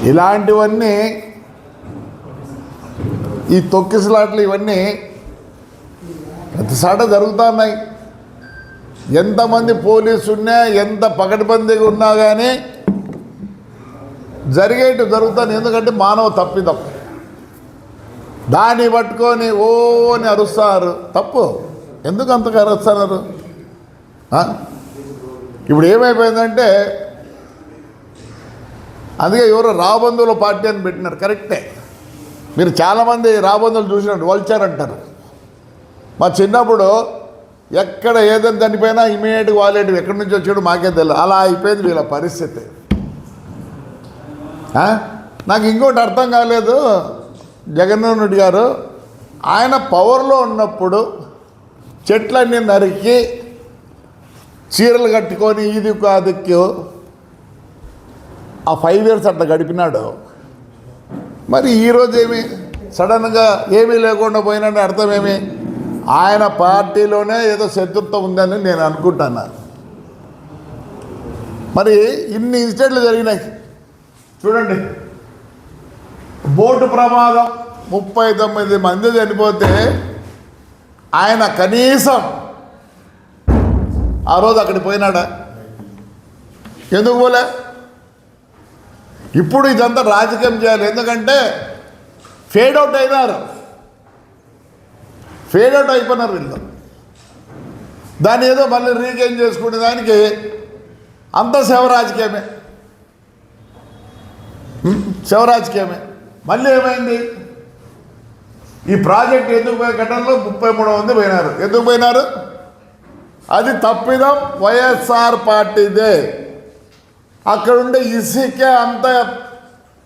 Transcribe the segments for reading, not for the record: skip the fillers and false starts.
ఇలాంటివన్నీ ఈ తొక్కిసలాట్లు ఇవన్నీ ప్రతిసారి జరుగుతున్నాయి. ఎంతమంది పోలీసు ఉన్నా, ఎంత పకడ్బందీగా ఉన్నా కానీ జరుగుతాను. ఎందుకంటే మానవ తప్పిదం. దాన్ని పట్టుకొని ఓని అరుస్తారు. తప్పు. ఎందుకు అంతగా అరుస్తున్నారు? ఇప్పుడు ఏమైపోయిందంటే, అందుకే ఎవరో రాబంధువుల పార్టీ అని పెట్టినారు. కరెక్టే. మీరు చాలామంది రాబంధువులు చూసినట్టు వల్చర్ అంటారు. మా చిన్నప్పుడు ఎక్కడ ఏదైనా చనిపోయినా ఇమీడియట్గా వాళ్ళేటివి ఎక్కడి నుంచి వచ్చాడు మాకే తెలియదు. అలా అయిపోయింది వీళ్ళ పరిస్థితి. నాకు ఇంకోటి అర్థం కాలేదు. జగన్మోహన్ రెడ్డి గారు ఆయన పవర్లో ఉన్నప్పుడు చెట్లన్నీ నరికి చీరలు కట్టుకొని ఇది కాదుక్కు ఆ 5 years అట్లా గడిపినాడు. మరి ఈరోజు ఏమి సడన్గా ఏమీ లేకుండా పోయినట్టు అర్థమేమి? ఆయన పార్టీలోనే ఏదో శత్రుత్వం ఉందని నేను అనుకుంటున్నాను. మరి ఇన్ని ఇన్సిడెంట్లు జరిగినాయి చూడండి. బోటు ప్రమాదం 39 మంది చనిపోతే ఆయన కనీసం ఆ రోజు అక్కడికి పోయినాడా? ఎందుకు పోలే? ఇప్పుడు ఇదంతా రాజకీయం చేయాలి. ఎందుకంటే ఫేడ్ అవుట్ అయిపోయినారు వీళ్ళు. దాన్ని ఏదో మళ్ళీ రీగెయిన్ చేసుకునే దానికి అంత శివరాజకీయమే. మళ్ళీ ఏమైంది? ఈ ప్రాజెక్ట్ ఎందుకు పోయే ఘటనలో 33 మంది పోయినారు. ఎందుకు పోయినారు? అది తప్పిదం వైఎస్ఆర్ పార్టీదే. అక్కడుండే ఇసుకే అంత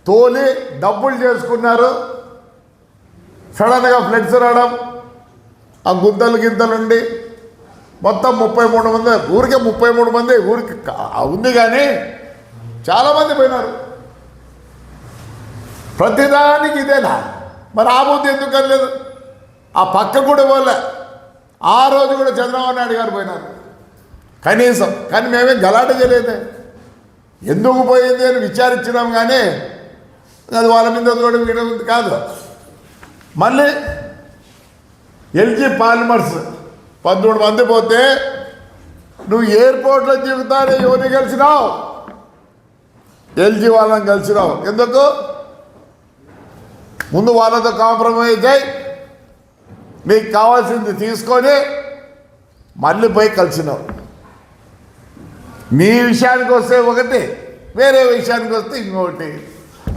తోలి డబ్బులు చేసుకున్నారు. సడన్గా ఫ్లెక్స్ రావడం, ఆ గిద్దలుండి మొత్తం 33 మంది. ఊరికే 33 మంది ఊరికి ఉంది, కానీ చాలామంది పోయినారు. ప్రతిదానికి ఇదేనా? మరి ఆ బుద్ధి ఎందుకు అనలేదు? ఆ పక్క కూడా పోలే. ఆ రోజు కూడా చంద్రబాబు నాయుడు గారు పోయినారు కనీసం. కానీ మేమే గలాట చేయలేదే. ఎందుకు పోయింది అని విచారించినాం, కానీ అది వాళ్ళ మీద కూడా వీడడం కాదు. మళ్ళీ ఎల్జీ పాలిమర్స్ 13 మంది పోతే నువ్వు ఎయిర్పోర్ట్లో దిగుతానే ఎవరిని కలిసినావు? ఎల్జీ వాళ్ళని కలిసినావు. ఎందుకు? ముందు వాళ్ళతో కాంప్రమైజ్ అయ్యి నీకు కావాల్సింది తీసుకొని మళ్ళీ పోయి కలిసినావు. నీ విషయానికి వస్తే ఒకటి, వేరే విషయానికి వస్తే ఇంకొకటి.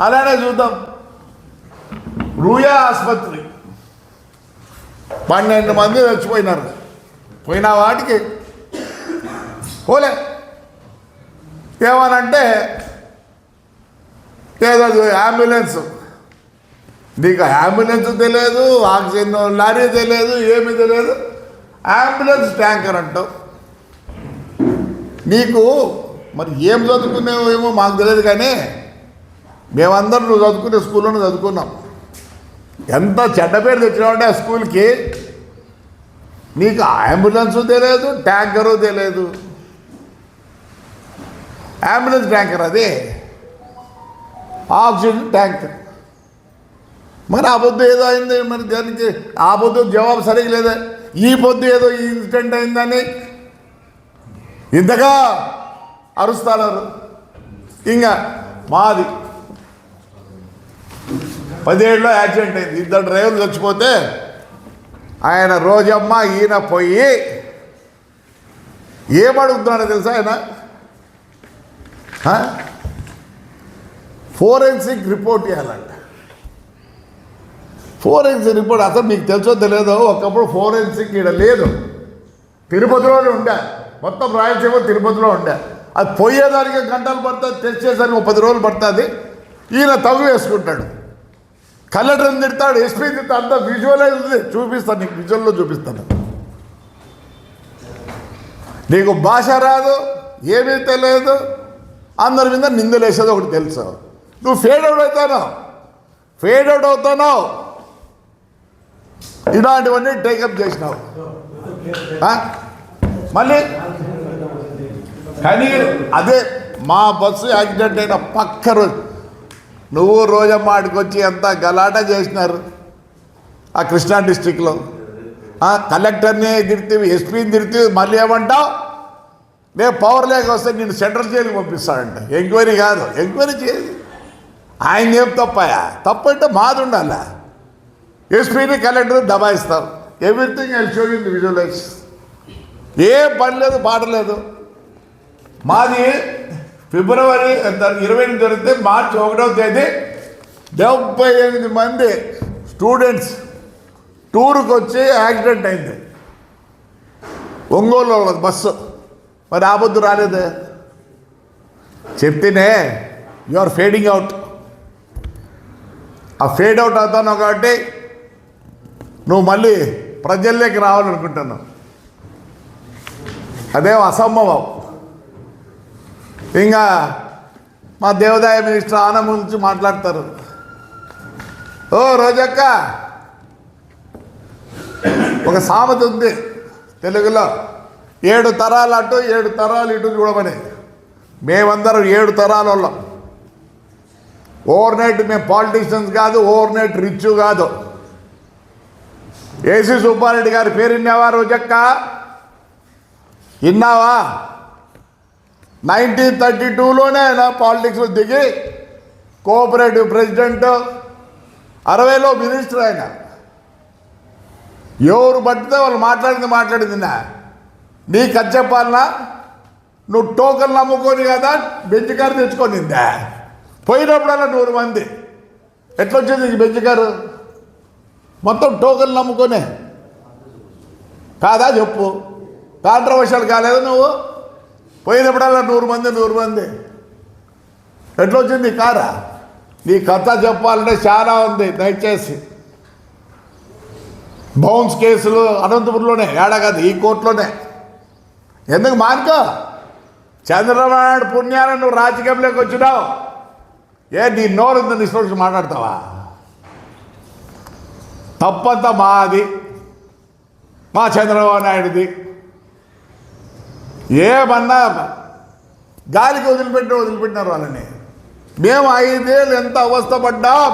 అలానే చూద్దాం. రూయా ఆసుపత్రి 12 మంది చచ్చిపోయినారు. పోయిన వాటికి పోలే. ఏమనంటే ఏదో అంబులెన్స్, నీకు అంబులెన్స్ తెలియదు, ఆక్సిజన్ లారీ తెలియదు, ఏమీ తెలియదు. అంబులెన్స్ ట్యాంకర్ అంటావు. నీకు మరి ఏం చదువుకునేవో ఏమో మాకు తెలియదు, కానీ మేమందరం నువ్వు చదువుకునే స్కూల్లోనే చదువుకున్నాం. ఎంత చెడ్డ పేరు తెచ్చినావంటే ఆ స్కూల్కి. నీకు అంబులెన్స్ తెలియదు, ట్యాంకరు తెలియదు. అంబులెన్స్ ట్యాంకర్ అది, ఆక్సిజన్ ట్యాంకర్. మరి ఆ పొద్దు ఏదో అయింది. మరి దానికి ఆ పొద్దు జవాబు సరిగ్గా లేదా? ఈ పొద్దు ఏదో ఇన్సిడెంట్ అయిందని ఇంతగా అరుస్తున్నారు. ఇంకా మాది 17లో యాక్సిడెంట్ అయింది. 2 డ్రైవర్లు చచ్చిపోతే ఆయన రోజమ్మ ఈయన పోయి ఏమడుగుతున్నాడో తెలుసా? ఆయన ఫోరెన్సిక్ రిపోర్ట్ ఇవ్వాలంట. ఫోరెన్సిక్ రిపోర్ట్ అసలు మీకు తెలుసో తెలియదో, ఒకప్పుడు ఫోరెన్సిక్ ఇక్కడ లేదు, తిరుపతిలోనే ఉండే. మొత్తం రాయలసీమ తిరుపతిలో ఉండే. అది పోయేదానికి గంటలు పడుతుంది, టెస్ట్ చేసేదానికి 10 రోజులు పడుతుంది. ఈయన తగు వేసుకుంటాడు. కలెక్టర్ని తిడతాడు, ఎస్పీ తిడతాడు. అంతా విజువలైజ్ ఉంది. చూపిస్తాను నీకు, విజువల్లో చూపిస్తాను. నీకు భాష రాదు, ఏమీ తెలియదు, అందరి మీద నిందలు వేసేది ఒకటి తెలుసు. నువ్వు ఫేడ్ అవుట్ అవుతావు. ఇలాంటివన్నీ టేకప్ చేసినావు. మళ్ళీ కానీ అదే మా బస్సు యాక్సిడెంట్ అయిన పక్క రోజు నువ్వు రోజమ్మ ఆడికొచ్చి ఎంత గలాట చేసినారు ఆ కృష్ణా డిస్టిక్లో. కలెక్టర్ని తిడితే, ఎస్పీని తిడితే, మళ్ళీ ఏమంటావు, నేను పవర్ లేక వస్తే నేను సెంట్రల్ జైలుకి పంపిస్తాడంట. ఎంక్వైరీ కాదు, ఎంక్వైరీ చేయాలి. ఆయన ఏం తప్పాయా? తప్పంటే మాది ఉండాలా. ఎస్పీని కలెక్టర్ దబాయిస్తాం. Everything I show in the visualize. ఏ పని లేదు, పాట లేదు. మాది ఫిబ్రవరి 28 జరిగితే మార్చి 1వ తేదీ 78 మంది స్టూడెంట్స్ టూర్కి వచ్చి యాక్సిడెంట్ అయింది. ఒంగోలు బస్సు. మరి ఆ పొద్దు రాలేదే. చెప్తేనే యు ఆర్ ఫేడింగ్ అవుట్. ఆ ఫేడ్ అవుట్ అవుతాను కాబట్టి నువ్వు మళ్ళీ ప్రజల్లోకి రావాలనుకుంటున్నావు. అదేం అసంభవం. ఇంకా మా దేవాదాయ మినిస్టర్ ఆనంద్ గురించి మాట్లాడతారు. ఓ రోజక్క, ఒక సామెత ఉంది తెలుగులో, 7 తరాలు అటు 7 తరాలు ఇటు చూడమని. మేమందరం 7 తరాల వాళ్ళం. ఓవర్ నైట్ మేము పాలిటీషియన్స్ కాదు, ఓవర్ నైట్ రిచ్ కాదు. ఏసీ సుబ్బారెడ్డి గారి పేరు విన్నావా రోజక్క? విన్నావా? 1932లోనే ఆయన పాలిటిక్స్లో దిగి కోఆపరేటివ్ ప్రెసిడెంట్, 60లో మినిస్టర్. ఆయన ఎవరు పట్టితే వాళ్ళు మాట్లాడింది నా. నీకు అది చెప్పాలన్నా? నువ్వు టోకన్ నమ్ముకొని కదా బెంచ్ కారు తెచ్చుకొనిందా? పోయినప్పుడల్లా 100 మంది. ఎట్లొచ్చింది నీకు బెంచ్ కారు? మొత్తం టోకన్ నమ్ముకొనే కాదా? చెప్పు. కాంట్రవర్షియల్ కాలేదు నువ్వు? పోయినప్పుడల్లా 100 మంది. ఎట్లొచ్చింది కారా? నీ కథ చెప్పాలంటే చాలా ఉంది. దయచేసి బౌన్స్ కేసులు అనంతపురంలోనే, ఏడా కాదు ఈ కోర్టులోనే. ఎందుకు మానుకో? చంద్రబాబు నాయుడు పుణ్యాన్ని నువ్వు రాజకీయంలోకి వచ్చినావు. నీ నోరుంది, నీ సోచి మాట్లాడతావా? తప్పంతా మాది, మా చంద్రబాబు నాయుడుది. ఏమన్నా గాలికి వదిలిపెట్టినారు వాళ్ళని. మేము 5 ఏళ్ళు ఎంత అవస్థపడ్డాం.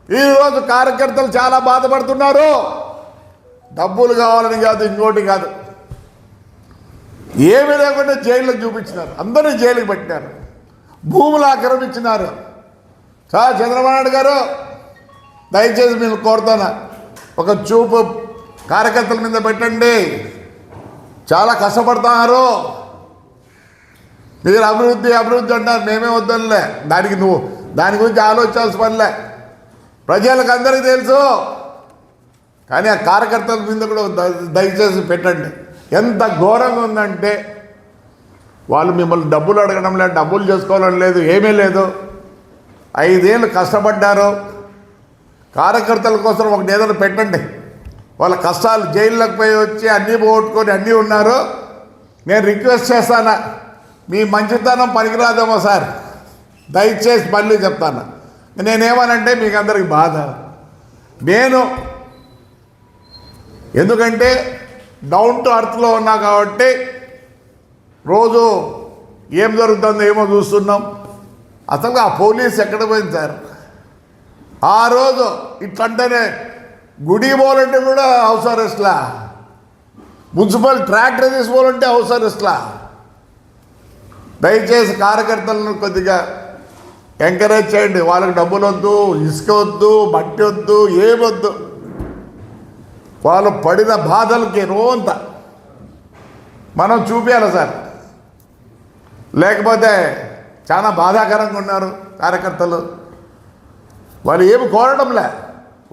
ఈరోజు కార్యకర్తలు చాలా బాధపడుతున్నారు. డబ్బులు కావాలని కాదు, ఇంకోటి కాదు. ఏమీ లేకుండా జైల్లో చూపించినారు. అందరినీ జైలుకి పెట్టినారు. భూములు ఆక్రమించినారు. చంద్రబాబు నాయుడు గారు, దయచేసి మీరు కోరుతాను, ఒక చూపు కార్యకర్తల మీద పెట్టండి. చాలా కష్టపడుతున్నారు. మీరు అభివృద్ధి అంటారు, మేమే వద్దనులే. దాని గురించి ఆలోచించాల్సిన పనిలే. ప్రజలకు అందరికీ తెలుసు. కానీ ఆ కార్యకర్తల మీద కూడా దయచేసి పెట్టండి. ఎంత ఘోరంగా ఉందంటే, వాళ్ళు మిమ్మల్ని డబ్బులు అడగడం లేదు, డబ్బులు చేసుకోవాలని లేదు, ఏమీ లేదు. 5 ఏళ్ళు కష్టపడ్డారు. కార్యకర్తల కోసం ఒకటి ఏదైనా పెట్టండి. వాళ్ళ కష్టాలు, జైల్లోకి పోయి వచ్చి అన్నీ పోగొట్టుకొని అన్నీ ఉన్నారు. నేను రిక్వెస్ట్ చేస్తాను, మీ మంచితనం పనికిరాదేమో సార్, దయచేసి మళ్ళీ చెప్తాను. నేనేమనంటే మీకు అందరికి బాధ. ఎందుకంటే డౌన్ టు అర్త్లో ఉన్నా కాబట్టి రోజు ఏం జరుగుతుందో ఏమో చూస్తున్నాం. అసలు ఆ పోలీస్ ఎక్కడ పోయింది సార్? ఆ రోజు ఇట్లంటేనే గుడి పోవాలంటే కూడా హౌస్ అరెస్ట్లా, మున్సిపల్ ట్రాక్టర్ తీసుకోవాలంటే హౌస్ అరెస్ట్లా. దయచేసి కార్యకర్తలను కొద్దిగా ఎంకరేజ్ చేయండి. వాళ్ళకి డబ్బులు వద్దు, ఇసుక వద్దు, మట్టి వద్దు, ఏమొద్దు. వాళ్ళు పడిన బాధలకి రోంత మనం చూపించాలి సార్. లేకపోతే చాలా బాధాకరంగా ఉన్నారు కార్యకర్తలు. వాళ్ళు ఏమి కోరడంలే,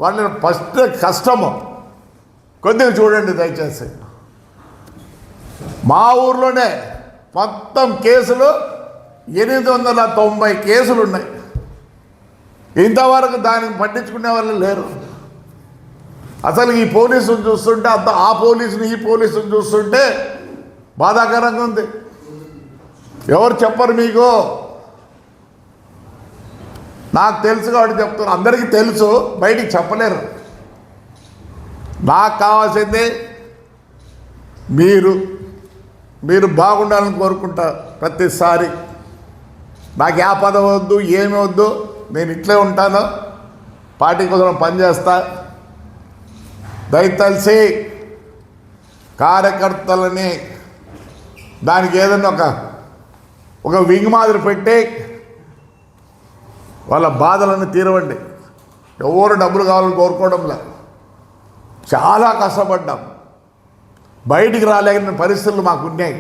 వాళ్ళని ఫస్ట్ కష్టము కొద్దిగా చూడండి దయచేసి. మా ఊర్లోనే మొత్తం కేసులు 890 కేసులు ఉన్నాయి. ఇంతవరకు దానికి పట్టించుకునే వాళ్ళు లేరు. అసలు ఈ పోలీసును చూస్తుంటే, ఆ పోలీసుని ఈ పోలీసుని చూస్తుంటే బాధాకరంగా ఉంది. ఎవరు చెప్పరు మీకు? నాకు తెలుసు కాబట్టి చెప్తాను. అందరికీ తెలుసు, బయటికి చెప్పలేరు. నాకు కావాల్సింది మీరు బాగుండాలని కోరుకుంటా. ప్రతిసారి నాకు ఆ పదవి వద్దు, ఏమి వద్దు. నేను ఇట్లే ఉంటాను, పార్టీ కోసం పనిచేస్తా. దయతలిసి కార్యకర్తలని దానికి ఏదైనా ఒక వింగ్ మాదిరి పెట్టి వాళ్ళ బాధలను తీరవండి. ఎవరు డబ్బులు కావాలని కోరుకోవడంలే. చాలా కష్టపడ్డాం, బయటికి రాలేని పరిస్థితులు మాకున్నాయి.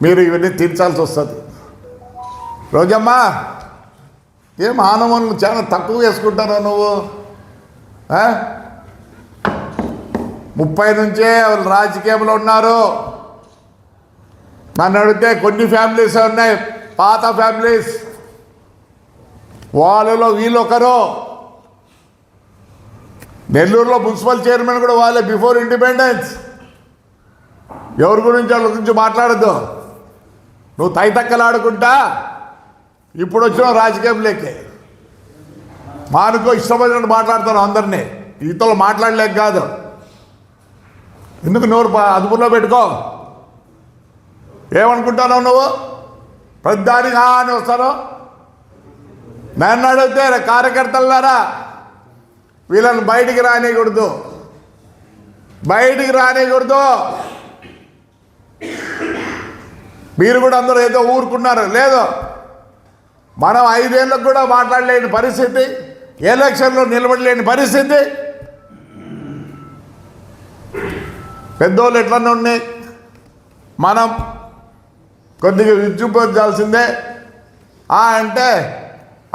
మీరు ఇవన్నీ తీర్చాల్సి వస్తుంది. రోజమ్మా, ఏం ఆనవన్లు చాలా తక్కువ వేసుకుంటారా నువ్వు? 30 నుంచే వాళ్ళు రాజకీయంలో ఉన్నారు. నన్ను అడిగితే కొన్ని ఫ్యామిలీస్ ఉన్నాయి, పాత ఫ్యామిలీస్. వాళ్ళలో వీళ్ళొకరు. నెల్లూరులో మున్సిపల్ చైర్మన్ కూడా వాళ్ళే, బిఫోర్ ఇండిపెండెన్స్. ఎవరి గురించి వాళ్ళ గురించి మాట్లాడద్దు. నువ్వు తైతక్కలాడుకుంటా ఇప్పుడు వచ్చిన రాజకీయంలోకి మానుకో. ఇష్టమైనట్టు మాట్లాడుతాను అందరినీ, ఈతలో మాట్లాడలేక కాదు. ఎందుకు నోరు అదుపులో పెట్టుకో. ఏమనుకుంటున్నావు నువ్వు? ప్రతిదానికి అని వస్తాను. నన్ను అడిగితే కార్యకర్తలారా, వీళ్ళని బయటికి రానియకూడదు, బయటికి రానియకూడదు. మీరు కూడా అందరూ ఏదో ఊరుకున్నారు. లేదు, మనం 5 ఏళ్ళకు కూడా మాట్లాడలేని పరిస్థితి, ఎలక్షన్లో నిలబడలేని పరిస్థితి. పెద్దోళ్ళు ఎట్లనే ఉన్నాయి, మనం కొద్దిగా విద్యుపరచాల్సిందే. అంటే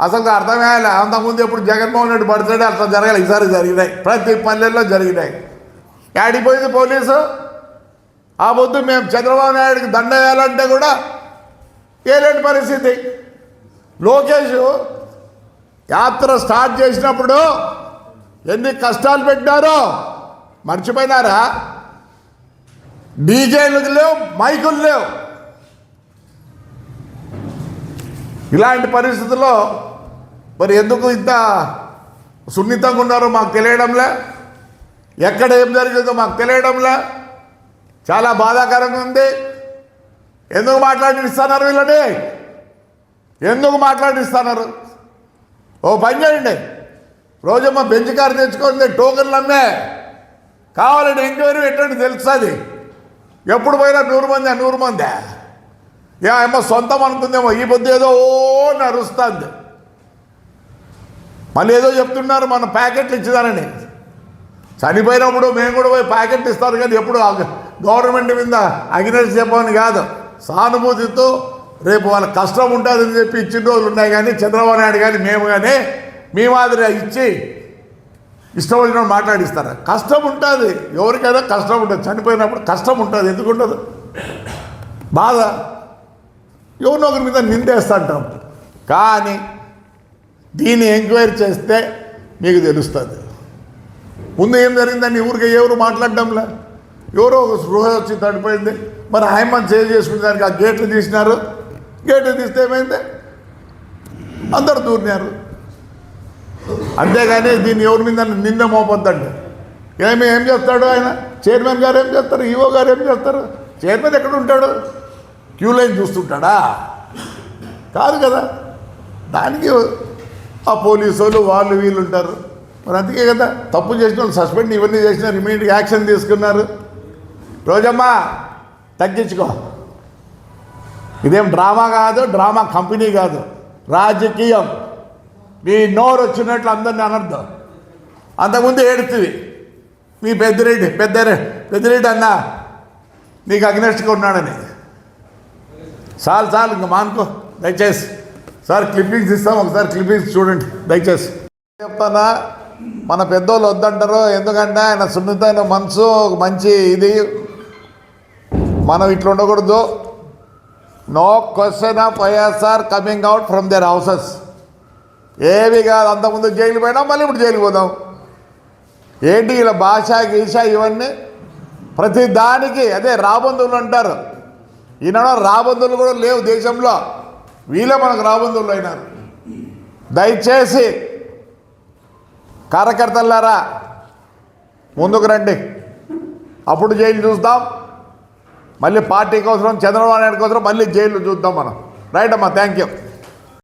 అసలు అర్థమయ్యాలి. అంతకుముందు ఎప్పుడు జగన్మోహన్ రెడ్డి బర్త్డే అట్లా జరగాలి, ఈసారి జరిగినాయి, ప్రతి పల్లెల్లో జరిగినాయి. ఆడిపోయింది పోలీసు. ఆ పొద్దు మేము చంద్రబాబు నాయుడికి దండ వేయాలంటే కూడా వేయలేని పరిస్థితి. లోకేష్ యాత్ర స్టార్ట్ చేసినప్పుడు ఎన్ని కష్టాలు పెట్టారో మర్చిపోయినారా? డీజేలు లేవు, మైకులు లేవు. ఇలాంటి పరిస్థితుల్లో మరి ఎందుకు ఇంత సున్నితంగా ఉన్నారో మాకు తెలియడంలే. ఎక్కడ ఏం జరిగిందో మాకు తెలియడంలే. చాలా బాధాకరంగా ఉంది. ఎందుకు మాట్లాడిస్తున్నారు వీళ్ళని? ఎందుకు మాట్లాడిస్తున్నారు? ఓ పని చేయండి, రోజమ్మ బెంచ్ కారు తెచ్చుకోండి, టోకన్లు అమ్మే. కావాలంటే ఎంక్వైరీ పెట్టండి, తెలుస్తుంది. ఎప్పుడు పోయినా 100 మంది 100 మందే. ఏమో సొంతం అనుకుందేమో. ఈ పొద్దు ఏదో నరుస్తుంది. మళ్ళీ ఏదో చెప్తున్నారు మన ప్యాకెట్లు ఇచ్చేదానని. చనిపోయినప్పుడు మేము కూడా పోయి ప్యాకెట్లు ఇస్తారు, కానీ ఎప్పుడు గవర్నమెంట్ మీద అగ్నెస్ట్ చెప్పని కాదు, సానుభూతితో రేపు వాళ్ళ కష్టం ఉంటుందని చెప్పి ఇచ్చిన రోజులు ఉన్నాయి. కానీ చంద్రబాబు నాయుడు కానీ మేము కానీ మీ మాదిరి ఇచ్చి ఇష్టం వచ్చిన మాట్లాడిస్తారు. కష్టం ఉంటుంది, ఎవరికైనా కష్టం ఉంటుంది. చనిపోయినప్పుడు కష్టం ఉంటుంది, ఎందుకు ఉండదు? బాధ ఎవరినో ఒకరి మీద నిందేస్తుంటాం. కానీ దీన్ని ఎంక్వైరీ చేస్తే మీకు తెలుస్తుంది. ముందు ఏం జరిగిందని ఊరికి ఎవరు మాట్లాడడంలే. ఎవరో ఒక స్పృహ వచ్చి తడిపోయింది. మరి ఆయమ్మని సేవ్ చేసుకునే దానికి ఆ గేట్లు తీసినారు. గేట్లు తీస్తే ఏమైంది? అందరు దూరినారు. అంతేగాని దీన్ని ఎవరి మీద నింద మోపొద్దండి. ఏం చేస్తాడు ఆయన? చైర్మన్ గారు ఏం చేస్తారు? ఈఓ గారు ఏం చేస్తారు? చైర్మన్ ఎక్కడ ఉంటాడు? క్యూ లైన్ చూస్తుంటాడా? కాదు కదా. దానికి ఆ పోలీసు వాళ్ళు వీళ్ళు ఉంటారు. మరి అందుకే కదా తప్పు చేసిన వాళ్ళు సస్పెండ్ ఇవన్నీ చేసినారు, ఇమీడియట్గా యాక్షన్ తీసుకున్నారు. రోజమ్మా తగ్గించుకో. ఇదేం డ్రామా కాదు, డ్రామా కంపెనీ కాదు, రాజకీయం. మీ నోరు వచ్చినట్లు అందరినీ అనర్థం. అంతకుముందు ఏడుతుంది మీ పెద్దిరెడ్డి అన్న నీకు అగ్నెస్ట్గా ఉన్నాడని. చాలు ఇంక మానుకో దయచేసి. సార్ క్లిప్పింగ్స్ ఇస్తాం, ఒకసారి క్లిప్పింగ్స్ చూడండి దయచేసి. చెప్తానా, మన పెద్దోళ్ళు వద్దంటారు. ఎందుకంటే ఆయన సున్నితమైన మనసు, మంచి ఇది. మనం ఇట్లా ఉండకూడదు. No question of YSR coming out from their houses. ఏవి కాదు. అంతకుముందు జైలు పోయినా మళ్ళీ ఇప్పుడు జైలు పోదాం. ఏంటి ఇలా భాష గీష ఇవన్నీ ప్రతి దానికి అదే రాబందువులు అంటారు. ఈనాడు రాబందువులు కూడా లేవు దేశంలో, వీళ్ళే మనకు రాబందువులు అయినారు. దయచేసి కార్యకర్తలారా ముందుకు రండి. అప్పుడు జైలు చూద్దాం, మళ్ళీ పార్టీ కోసం చంద్రబాబు నాయుడు కోసం మళ్ళీ జైలు చూద్దాం మనం. రైట్ అమ్మా, థ్యాంక్ యూ.